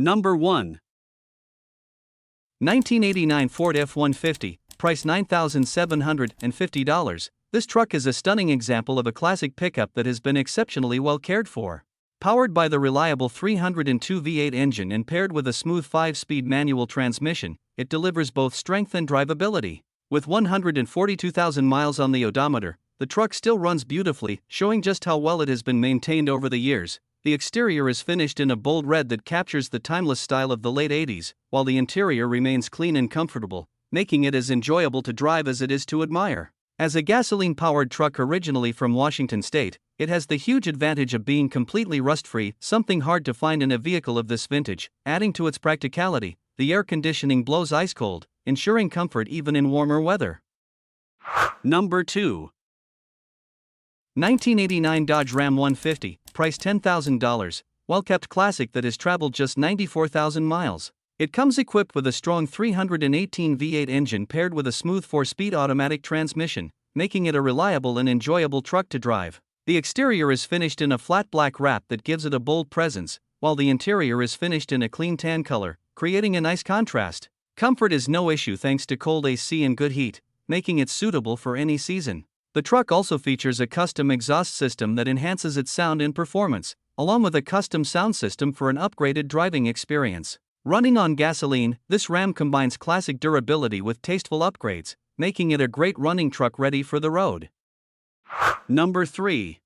Number 1. 1989 Ford F-150, price $9,750. This truck is a stunning example of a classic pickup that has been exceptionally well cared for. Powered by the reliable 302 V8 engine and paired with a smooth 5-speed manual transmission, it delivers both strength and drivability. With 142,000 miles on the odometer, the truck still runs beautifully, showing just how well it has been maintained over the years. The exterior is finished in a bold red that captures the timeless style of the late 80s, while the interior remains clean and comfortable, making it as enjoyable to drive as it is to admire. As a gasoline-powered truck originally from Washington State, it has the huge advantage of being completely rust-free, something hard to find in a vehicle of this vintage. Adding to its practicality, the air conditioning blows ice-cold, ensuring comfort even in warmer weather. Number 2. 1989 Dodge Ram 150, price $10,000, well-kept classic that has traveled just 94,000 miles. It comes equipped with a strong 318 V8 engine paired with a smooth 4-speed automatic transmission, making it a reliable and enjoyable truck to drive. The exterior is finished in a flat black wrap that gives it a bold presence, while the interior is finished in a clean tan color, creating a nice contrast. Comfort is no issue thanks to cold AC and good heat, making it suitable for any season. The truck also features a custom exhaust system that enhances its sound and performance, along with a custom sound system for an upgraded driving experience. Running on gasoline, this Ram combines classic durability with tasteful upgrades, making it a great running truck ready for the road. Number 3.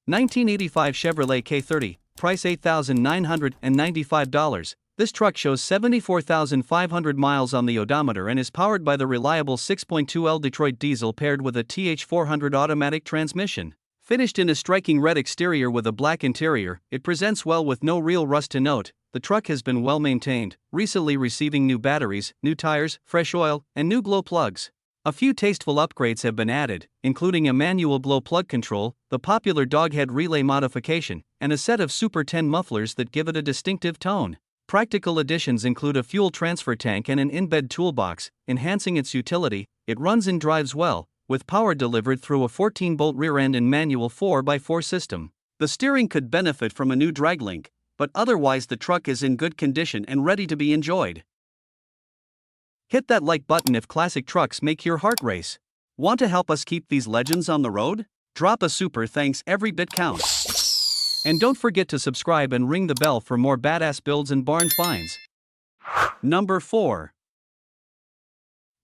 1985 Chevrolet K30, price $8,995. This truck shows 74,500 miles on the odometer and is powered by the reliable 6.2L Detroit diesel paired with a TH400 automatic transmission. Finished in a striking red exterior with a black interior, it presents well with no real rust to note. The truck has been well maintained, recently receiving new batteries, new tires, fresh oil, and new glow plugs. A few tasteful upgrades have been added, including a manual glow plug control, the popular doghead relay modification, and a set of Super 10 mufflers that give it a distinctive tone. Practical additions include a fuel transfer tank and an in-bed toolbox, enhancing its utility. It runs and drives well, with power delivered through a 14-bolt rear end and manual 4x4 system. The steering could benefit from a new drag link, but otherwise the truck is in good condition and ready to be enjoyed. Hit that like button if classic trucks make your heart race. Want to help us keep these legends on the road? Drop a super thanks, every bit counts. And don't forget to subscribe and ring the bell for more badass builds and barn finds. Number 4.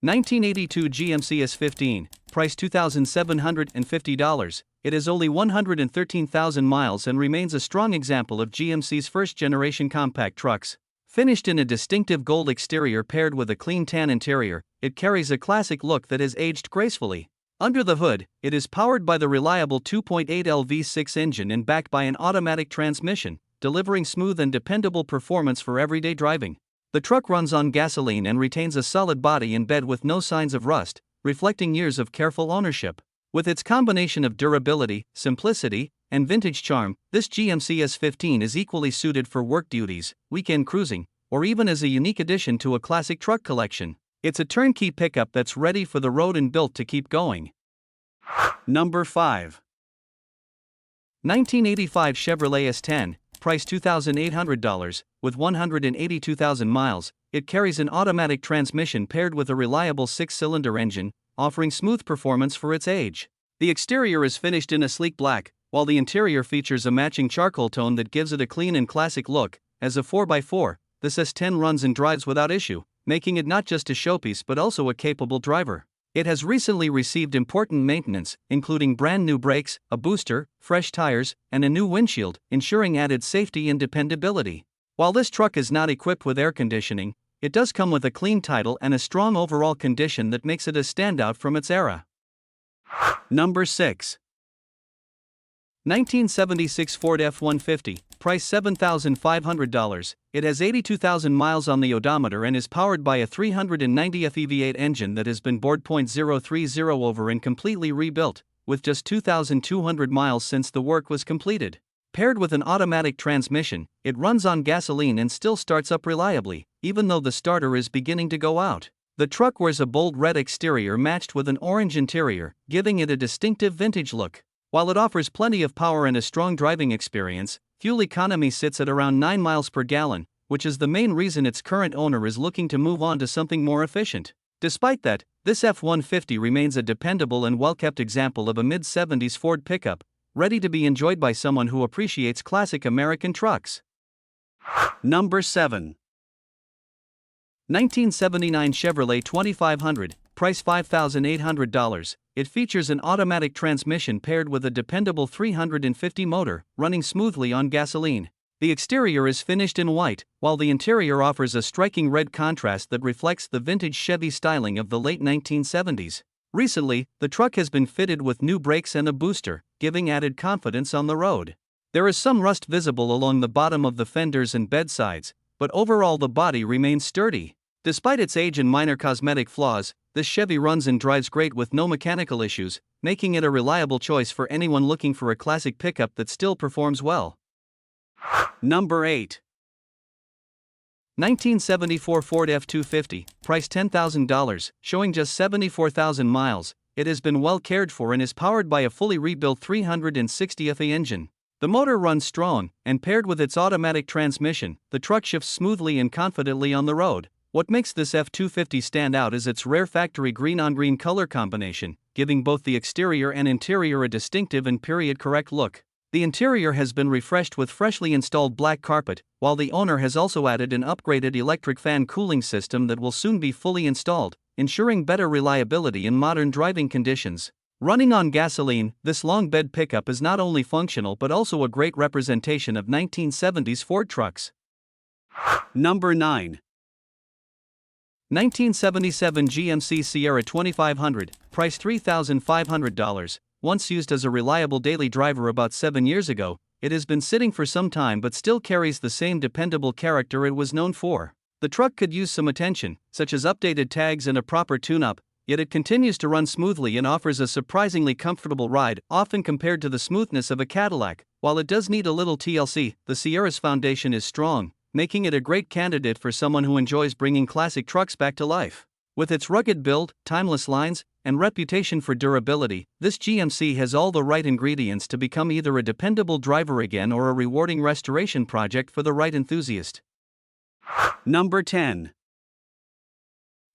1982 GMC S10, price $2,750. It has only 113,000 miles and remains a strong example of GMC's first-generation compact trucks. Finished in a distinctive gold exterior paired with a clean tan interior, it carries a classic look that has aged gracefully. Under the hood, it is powered by the reliable 2.8L V6 engine and backed by an automatic transmission, delivering smooth and dependable performance for everyday driving. The truck runs on gasoline and retains a solid body in bed with no signs of rust, reflecting years of careful ownership. With its combination of durability, simplicity, and vintage charm, this GMC S10 is equally suited for work duties, weekend cruising, or even as a unique addition to a classic truck collection. It's a turnkey pickup that's ready for the road and built to keep going. Number 5. 1985 Chevrolet S10, price $2,800. With 182,000 miles, it carries an automatic transmission paired with a reliable 6-cylinder engine, offering smooth performance for its age. The exterior is finished in a sleek black, while the interior features a matching charcoal tone that gives it a clean and classic look. As a 4x4, this S10 runs and drives without issue, making it not just a showpiece but also a capable driver. It has recently received important maintenance, including brand new brakes, a booster, fresh tires, and a new windshield, ensuring added safety and dependability. While this truck is not equipped with air conditioning, it does come with a clean title and a strong overall condition that makes it a standout from its era. Number 6. 1976 Ford F-150, price $7,500. It has 82,000 miles on the odometer and is powered by a 390 V8 engine that has been bored .030 over and completely rebuilt, with just 2,200 miles since the work was completed. Paired with an automatic transmission, it runs on gasoline and still starts up reliably, even though the starter is beginning to go out. The truck wears a bold red exterior matched with an orange interior, giving it a distinctive vintage look. While it offers plenty of power and a strong driving experience, fuel economy sits at around 9 miles per gallon, which is the main reason its current owner is looking to move on to something more efficient. Despite that, this F-150 remains a dependable and well-kept example of a mid-70s Ford pickup, ready to be enjoyed by someone who appreciates classic American trucks. Number 7. 1979 Chevrolet 2500, price $5,800. It features an automatic transmission paired with a dependable 350 motor, running smoothly on gasoline. The exterior is finished in white, while the interior offers a striking red contrast that reflects the vintage Chevy styling of the late 1970s. Recently, the truck has been fitted with new brakes and a booster, giving added confidence on the road. There is some rust visible along the bottom of the fenders and bedsides, but overall the body remains sturdy. Despite its age and minor cosmetic flaws, this Chevy runs and drives great with no mechanical issues, making it a reliable choice for anyone looking for a classic pickup that still performs well. Number 8. 1974 Ford F-250, price $10,000, showing just 74,000 miles. It has been well cared for and is powered by a fully rebuilt 360 FA engine. The motor runs strong, and paired with its automatic transmission, the truck shifts smoothly and confidently on the road. What makes this F-250 stand out is its rare factory green-on-green color combination, giving both the exterior and interior a distinctive and period-correct look. The interior has been refreshed with freshly installed black carpet, while the owner has also added an upgraded electric fan cooling system that will soon be fully installed, ensuring better reliability in modern driving conditions. Running on gasoline, this long bed pickup is not only functional but also a great representation of 1970s Ford trucks. Number 9. 1977 GMC Sierra 2500, price $3,500. Once used as a reliable daily driver about 7 years ago, it has been sitting for some time but still carries the same dependable character it was known for. The truck could use some attention, such as updated tags and a proper tune-up, yet it continues to run smoothly and offers a surprisingly comfortable ride, often compared to the smoothness of a Cadillac. While it does need a little TLC, the Sierra's foundation is strong, making it a great candidate for someone who enjoys bringing classic trucks back to life. With its rugged build, timeless lines, and reputation for durability, this GMC has all the right ingredients to become either a dependable driver again or a rewarding restoration project for the right enthusiast. Number 10.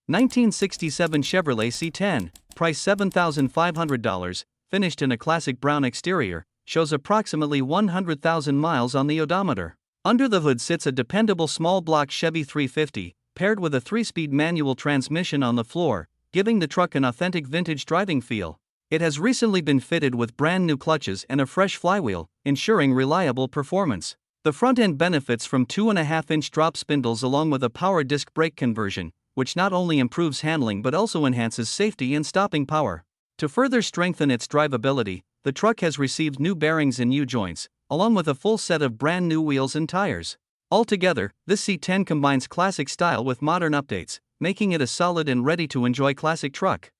1967 Chevrolet C10, price $7,500, finished in a classic brown exterior, shows approximately 100,000 miles on the odometer. Under the hood sits a dependable small-block Chevy 350, paired with a 3-speed manual transmission on the floor, giving the truck an authentic vintage driving feel. It has recently been fitted with brand-new clutches and a fresh flywheel, ensuring reliable performance. The front end benefits from 2.5-inch drop spindles along with a power disc brake conversion, which not only improves handling but also enhances safety and stopping power. To further strengthen its drivability, the truck has received new bearings and U-joints, along with a full set of brand new wheels and tires. Altogether, this C10 combines classic style with modern updates, making it a solid and ready-to-enjoy classic truck.